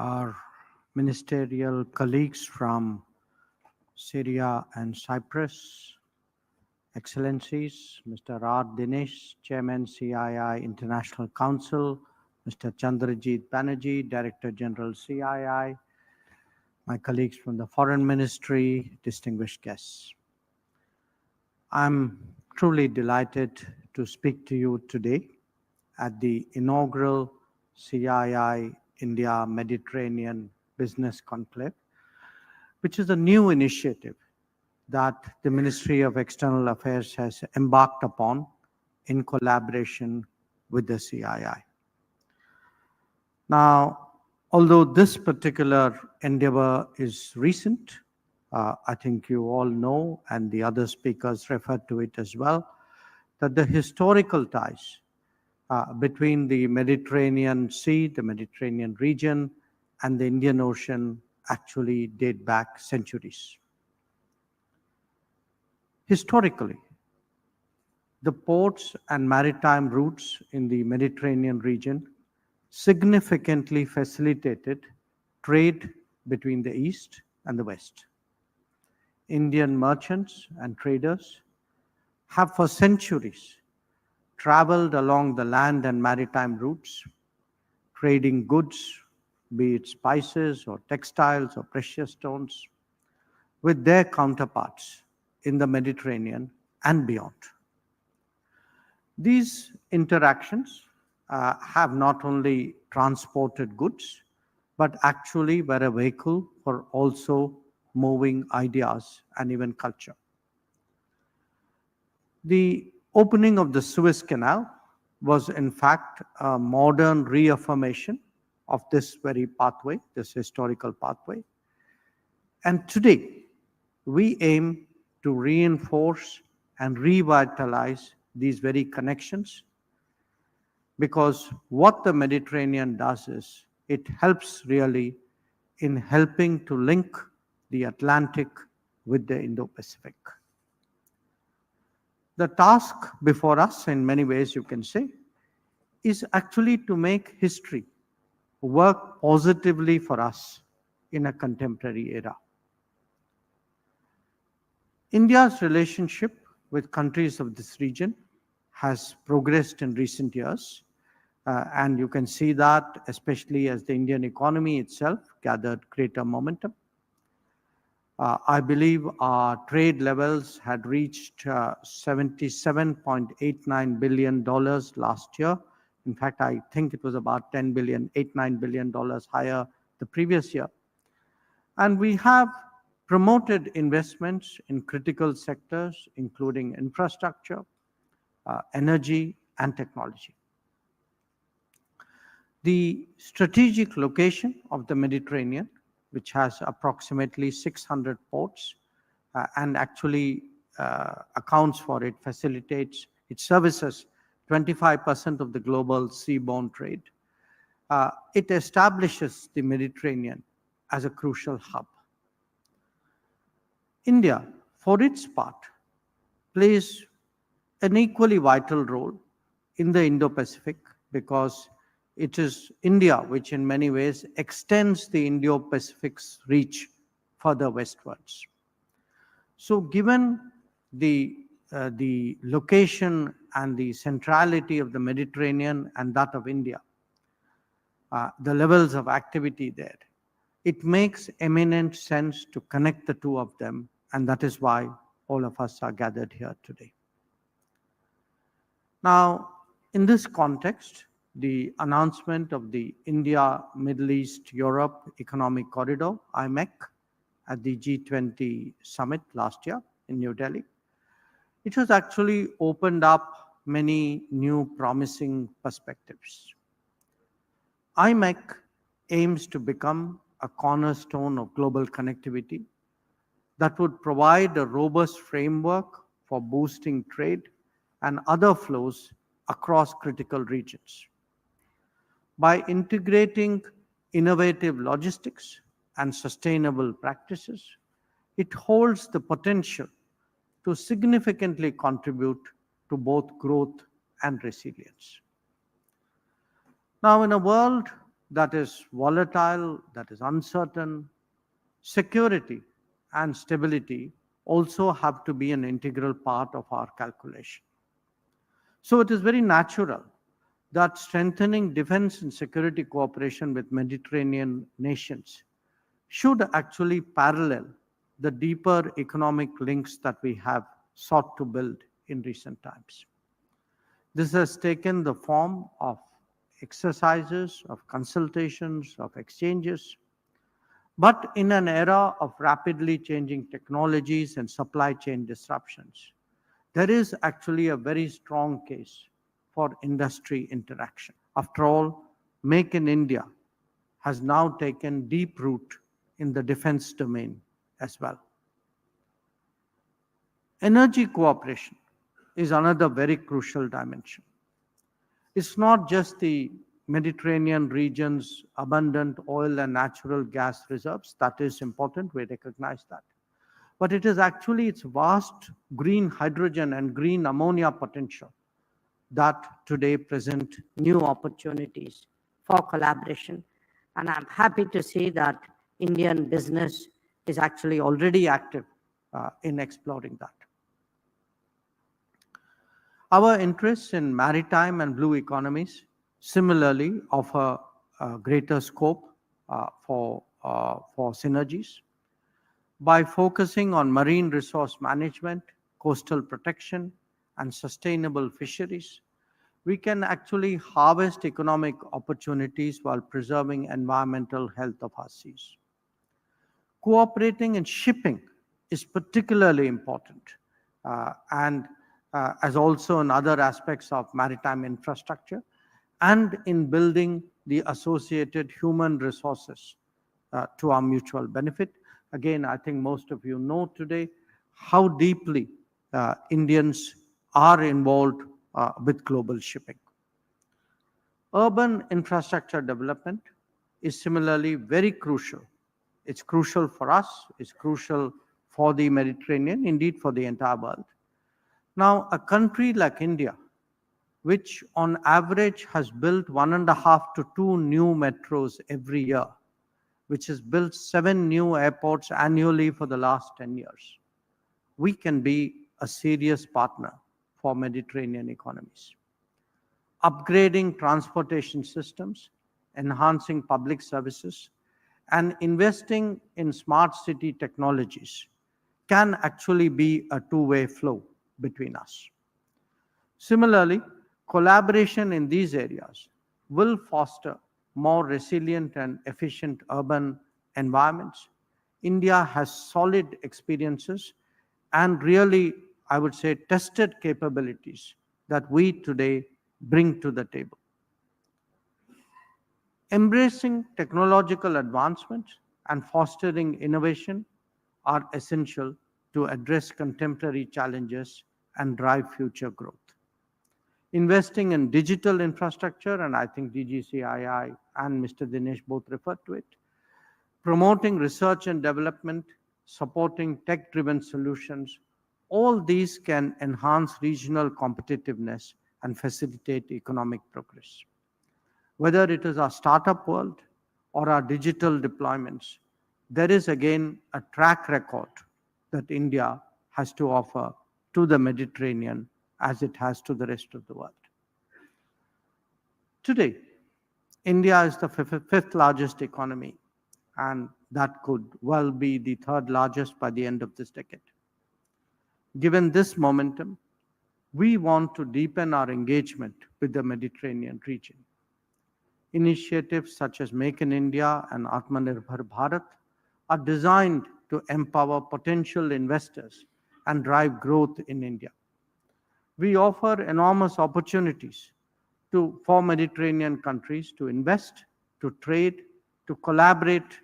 our ministerial colleagues from Syria and Cyprus, Excellencies, Mr. R. Dinesh, Chairman CII International Council, Mr. Chandrajit Banerjee, Director General CII, my colleagues from the Foreign Ministry, distinguished guests. I'm truly delighted to speak to you today at the inaugural CII India Mediterranean Business Conclave, which is a new initiative that the Ministry of External Affairs has embarked upon in collaboration with the CII. Now, although this particular endeavor is recent, I think you all know, and the other speakers referred to it as well, that the historical ties between the Mediterranean Sea, the Mediterranean region, and the Indian Ocean actually date back centuries. Historically, the ports and maritime routes in the Mediterranean region significantly facilitated trade between the East and the West. Indian merchants and traders have for centuries traveled along the land and maritime routes, trading goods, be it spices or textiles or precious stones, with their counterparts in the Mediterranean and beyond. These interactions have not only transported goods, but actually were a vehicle for also moving ideas and even culture. The opening of the Suez Canal was in fact a modern reaffirmation of this very pathway, this historical pathway. And today, we aim to reinforce and revitalize these very connections, because what the Mediterranean does is it helps really in helping to link the Atlantic with the Indo-Pacific. The task before us, in many ways you can say, is actually to make history work positively for us in a contemporary era. India's relationship with countries of this region has progressed in recent years, and you can see that especially as the Indian economy itself gathered greater momentum. I believe our trade levels had reached $77.89 billion last year. In fact, I think it was about $10 billion, $8-9 billion higher the previous year. And we have promoted investments in critical sectors, including infrastructure, energy, and technology. The strategic location of the Mediterranean, which has approximately 600 ports, and actually accounts for it, facilitates, it services 25% of the global seaborne trade. It establishes the Mediterranean as a crucial hub. India, for its part, plays an equally vital role in the Indo-Pacific, because it is India which in many ways extends the Indo-Pacific's reach further westwards. So given the location and the centrality of the Mediterranean and that of India, the levels of activity there, it makes eminent sense to connect the two of them, and that is why all of us are gathered here today. Now, in this context, the announcement of the India, Middle East, Europe Economic Corridor, IMEC, at the G20 summit last year in New Delhi, it has actually opened up many new promising perspectives. IMEC aims to become a cornerstone of global connectivity that would provide a robust framework for boosting trade and other flows across critical regions. By integrating innovative logistics and sustainable practices, it holds the potential to significantly contribute to both growth and resilience. Now, in a world that is volatile, that is uncertain, security and stability also have to be an integral part of our calculation. So it is very natural that strengthening defense and security cooperation with Mediterranean nations should actually parallel the deeper economic links that we have sought to build in recent times. This has taken the form of exercises, of consultations, of exchanges. But in an era of rapidly changing technologies and supply chain disruptions, there is actually a very strong case for industry interaction. After all, Make in India has now taken deep root in the defense domain as well. Energy cooperation is another very crucial dimension. It's not just the Mediterranean region's abundant oil and natural gas reserves. That is important, we recognize that. But it is actually its vast green hydrogen and green ammonia potential that today present new opportunities for collaboration. And I'm happy to see that Indian business is actually already active in exploring that. Our interests in maritime and blue economies similarly offer greater scope for synergies. By focusing on marine resource management, coastal protection, and sustainable fisheries, we can actually harvest economic opportunities while preserving environmental health of our seas. Cooperating in shipping is particularly important, and as also in other aspects of maritime infrastructure, and in building the associated human resources to our mutual benefit. Again, I think most of you know today how deeply Indians are involved with global shipping. Urban infrastructure development is similarly very crucial. It's crucial for us, it's crucial for the Mediterranean, indeed for the entire world. Now, a country like India, which on average has built 1.5 to 2 new metros every year, which has built 7 new airports annually for the last 10 years, we can be a serious partner for Mediterranean economies. Upgrading transportation systems, enhancing public services, and investing in smart city technologies can actually be a two-way flow between us. Similarly, collaboration in these areas will foster more resilient and efficient urban environments. India has solid experiences and really, I would say, tested capabilities that we today bring to the table. Embracing technological advancement and fostering innovation are essential to address contemporary challenges and drive future growth. Investing in digital infrastructure, and I think DG CII and Mr. Dinesh both referred to it, promoting research and development, supporting tech-driven solutions, all these can enhance regional competitiveness and facilitate economic progress. Whether it is our startup world or our digital deployments, there is again a track record that India has to offer to the Mediterranean as it has to the rest of the world. Today, India is the fifth largest economy, and that could well be the third largest by the end of this decade. Given this momentum, we want to deepen our engagement with the Mediterranean region. Initiatives such as Make in India and Atmanirbhar Bharat are designed to empower potential investors and drive growth in India. We offer enormous opportunities for Mediterranean countries to invest, to trade, to collaborate,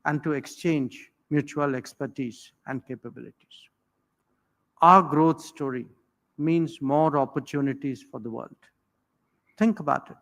and to exchange mutual expertise and capabilities. Our growth story means more opportunities for the world. Think about it.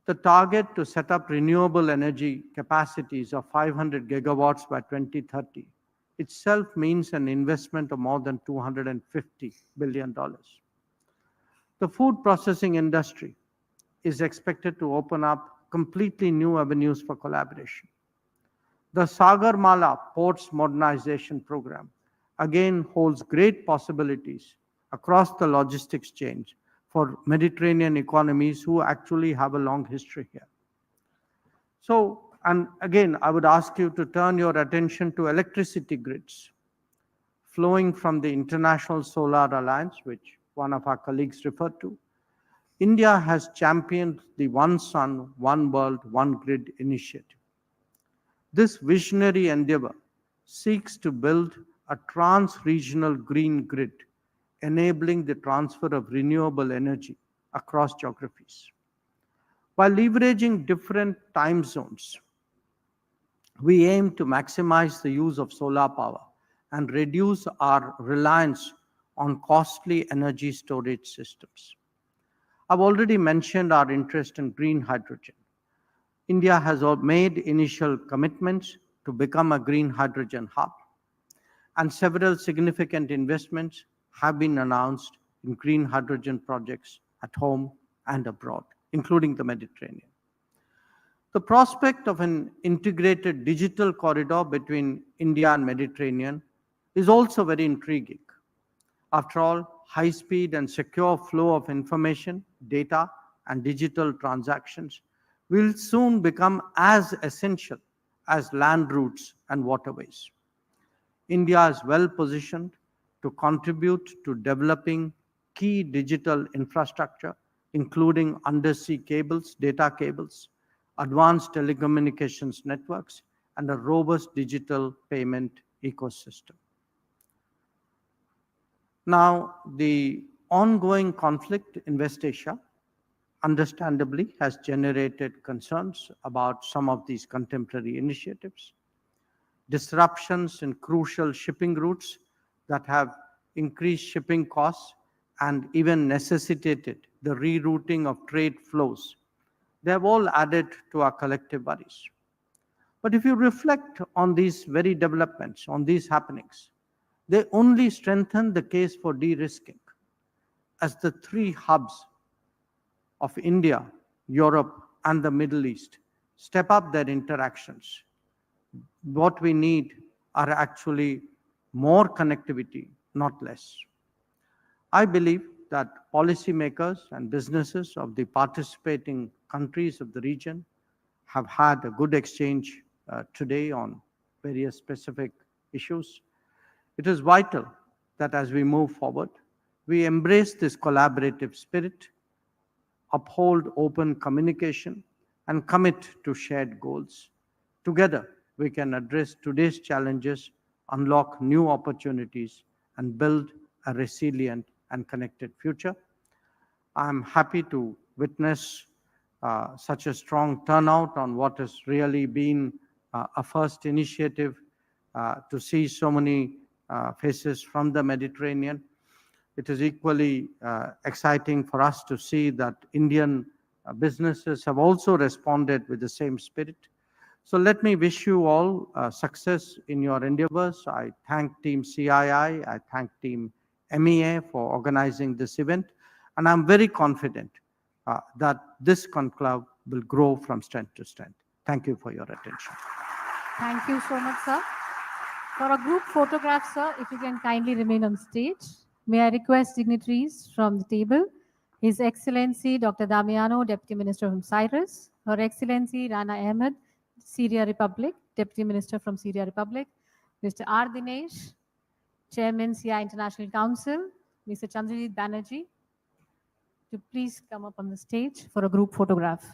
The target to set up renewable energy capacities of 500 gigawatts by 2030 itself means an investment of more than $250 billion. The food processing industry is expected to open up completely new avenues for collaboration. The Sagarmala Ports Modernization Program again holds great possibilities across the logistics chain for Mediterranean economies who actually have a long history here. So, and again, I would ask you to turn your attention to electricity grids flowing from the International Solar Alliance, which one of our colleagues referred to. India has championed the One Sun, One World, One Grid initiative. This visionary endeavor seeks to build a trans-regional green grid, enabling the transfer of renewable energy across geographies. While leveraging different time zones, we aim to maximize the use of solar power and reduce our reliance on costly energy storage systems. I've already mentioned our interest in green hydrogen. India has made initial commitments to become a green hydrogen hub, and several significant investments have been announced in green hydrogen projects at home and abroad, including the Mediterranean. The prospect of an integrated digital corridor between India and Mediterranean is also very intriguing. After all, high-speed and secure flow of information, data, and digital transactions will soon become as essential as land routes and waterways. India is well positioned to contribute to developing key digital infrastructure, including undersea cables, data cables, advanced telecommunications networks, and a robust digital payment ecosystem. Now, the ongoing conflict in West Asia understandably has generated concerns about some of these contemporary initiatives. Disruptions in crucial shipping routes that have increased shipping costs and even necessitated the rerouting of trade flows. They have all added to our collective worries. But if you reflect on these very developments, on these happenings, they only strengthen the case for de-risking as the three hubs of India, Europe, and the Middle East step up their interactions. What we need are actually more connectivity, not less. I believe that policymakers and businesses of the participating countries of the region have had a good exchange today on various specific issues. It is vital that as we move forward, we embrace this collaborative spirit, uphold open communication, and commit to shared goals. Together, we can address today's challenges, unlock new opportunities, and build a resilient and connected future. I'm happy to witness such a strong turnout on what has really been a first initiative to see so many faces from the Mediterranean. It is equally exciting for us to see that Indian businesses have also responded with the same spirit. So let me wish you all success in your endeavors. I thank Team CII, I thank Team MEA for organizing this event, and I'm very confident that this conclave will grow from strength to strength. Thank you for your attention. Thank you so much, sir. For a group photograph, sir, if you can kindly remain on stage. May I request dignitaries from the table, His Excellency Dr. Damiano, Deputy Minister from Cyprus, Her Excellency Rana Ahmed, Syria Republic, Deputy Minister from Syria Republic, Mr. R. Dinesh, Chairman CII International Council, Mr. Chandrajit Banerjee, to please come up on the stage for a group photograph.